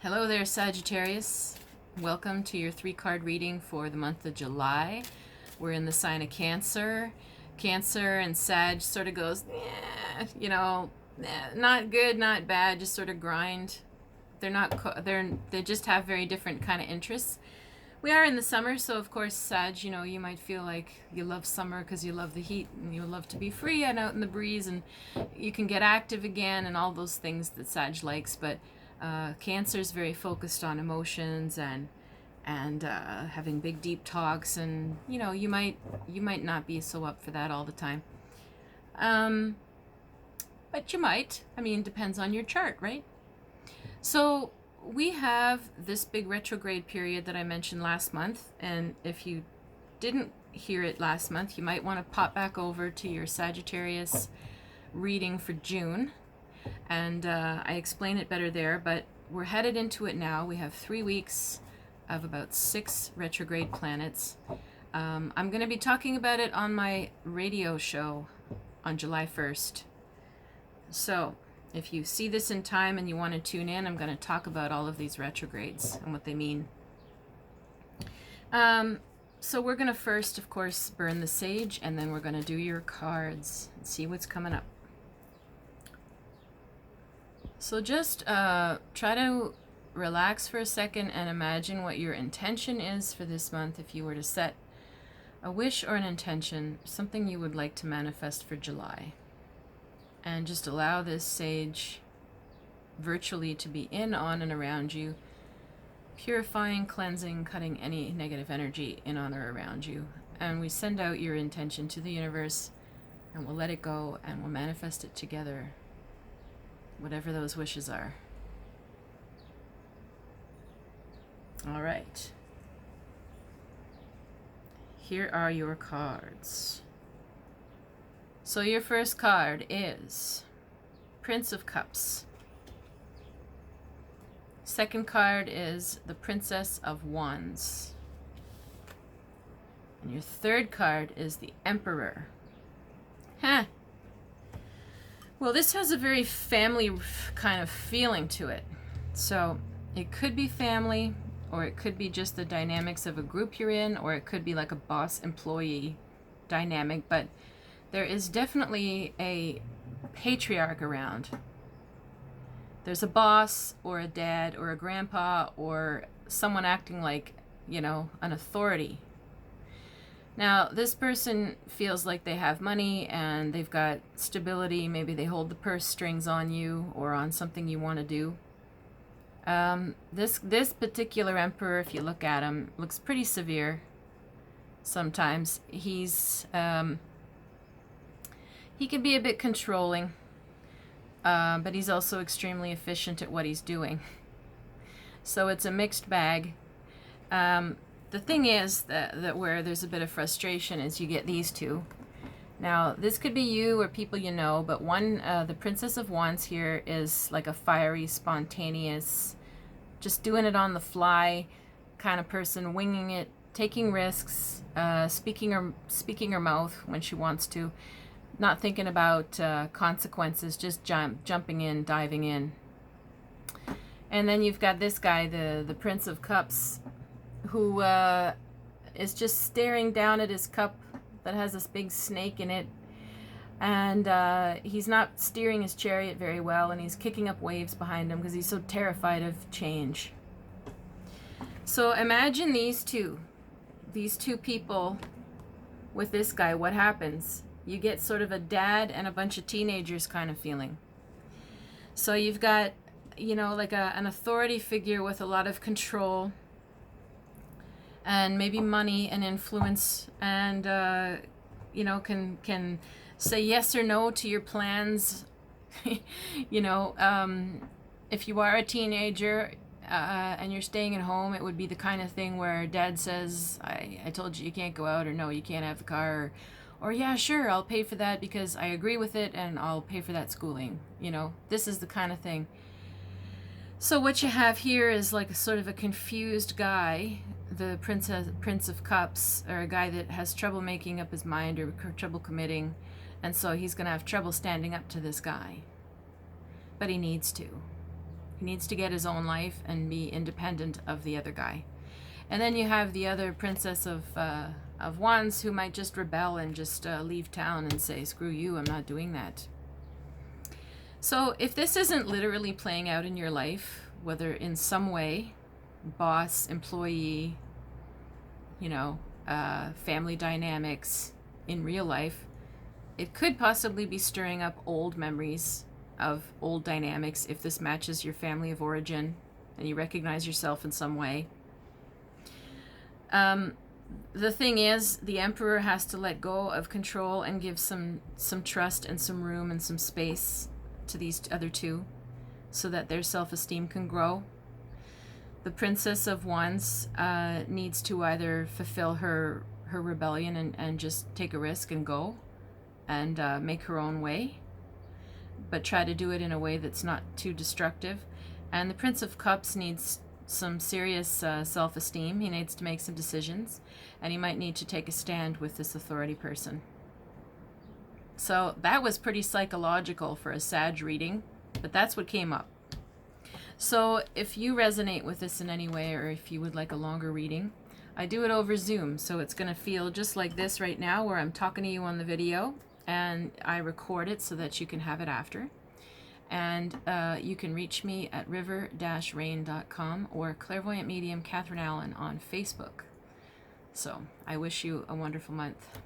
Hello there, Sagittarius. Welcome to your 3-card reading for the month of July. We're in the sign of Cancer. Cancer and Sag sort of goes, not good, not bad, just sort of grind. They just have very different kind of interests. We are in the summer, so of course, Sag, you might feel like you love summer because you love the heat and you love to be free and out in the breeze and you can get active again and all those things that Sag likes, but Cancer is very focused on emotions and having big deep talks, and you might not be so up for that all the time, but you might. Depends on your chart, right? So we have this big retrograde period that I mentioned last month, and if you didn't hear it last month, you might want to pop back over to your Sagittarius reading for June. And I explain it better there, but we're headed into it now. We have 3 weeks of about 6 retrograde planets. I'm going to be talking about it on my radio show on July 1st. So if you see this in time and you want to tune in, I'm going to talk about all of these retrogrades and what they mean. So we're going to first, of course, burn the sage, and then we're going to do your cards and see what's coming up. So just try to relax for a second and imagine what your intention is for this month. If you were to set a wish or an intention, something you would like to manifest for July. And just allow this sage virtually to be in, on, and around you, purifying, cleansing, cutting any negative energy in, on, or around you. And we send out your intention to the universe, and we'll let it go, and we'll manifest it together. Whatever those wishes are. All right. Here are your cards. So your first card is Prince of Cups. Second card is the Princess of Wands. And your third card is the Emperor. Huh. Well, this has a very family kind of feeling to it. So it could be family, or it could be just the dynamics of a group you're in, or it could be like a boss-employee dynamic, but there is definitely a patriarch around. There's a boss, or a dad, or a grandpa, or someone acting like, an authority. Now, this person feels like they have money and they've got stability. Maybe they hold the purse strings on you or on something you want to do. This particular emperor, if you look at him, looks pretty severe sometimes. He can be a bit controlling, but he's also extremely efficient at what he's doing. So it's a mixed bag. The thing is that where there's a bit of frustration is you get these two. Now, this could be you or people you know, but the Princess of Wands here is like a fiery, spontaneous, just doing it on the fly kind of person, winging it, taking risks, speaking her mouth when she wants to, not thinking about consequences, just jumping in, diving in. And then you've got this guy, the Prince of Cups, who is just staring down at his cup that has this big snake in it, and he's not steering his chariot very well, and he's kicking up waves behind him because he's so terrified of change. So imagine these two people with this guy. What happens? You get sort of a dad and a bunch of teenagers kind of feeling. So you've got, like an authority figure with a lot of control, and maybe money and influence, and can say yes or no to your plans. If you are a teenager and you're staying at home, it would be the kind of thing where dad says, I told you can't go out, or no, you can't have the car, or yeah, sure, I'll pay for that because I agree with it, and I'll pay for that schooling. This is the kind of thing. So what you have here is like a sort of a confused guy, the Prince of Cups, or a guy that has trouble making up his mind or trouble committing, and so he's going to have trouble standing up to this guy. But he needs to. He needs to get his own life and be independent of the other guy. And then you have the other Princess of Wands, who might just rebel and just leave town and say, screw you, I'm not doing that. So if this isn't literally playing out in your life, whether in some way, boss, employee, you know, family dynamics in real life, it could possibly be stirring up old memories of old dynamics if this matches your family of origin and you recognize yourself in some way. The thing is, the Emperor has to let go of control and give some trust and some room and some space to these other two so that their self-esteem can grow. The Princess of Wands needs to either fulfill her rebellion and just take a risk and go and make her own way, but try to do it in a way that's not too destructive. And the Prince of Cups needs some serious self-esteem. He needs to make some decisions, and he might need to take a stand with this authority person. So that was pretty psychological for a Sag reading, but that's what came up. So if you resonate with this in any way, or if you would like a longer reading, I do it over Zoom, so it's going to feel just like this right now, where I'm talking to you on the video, and I record it so that you can have it after. And you can reach me at river-rain.com or Clairvoyant Medium Catherine Allen on Facebook. So I wish you a wonderful month.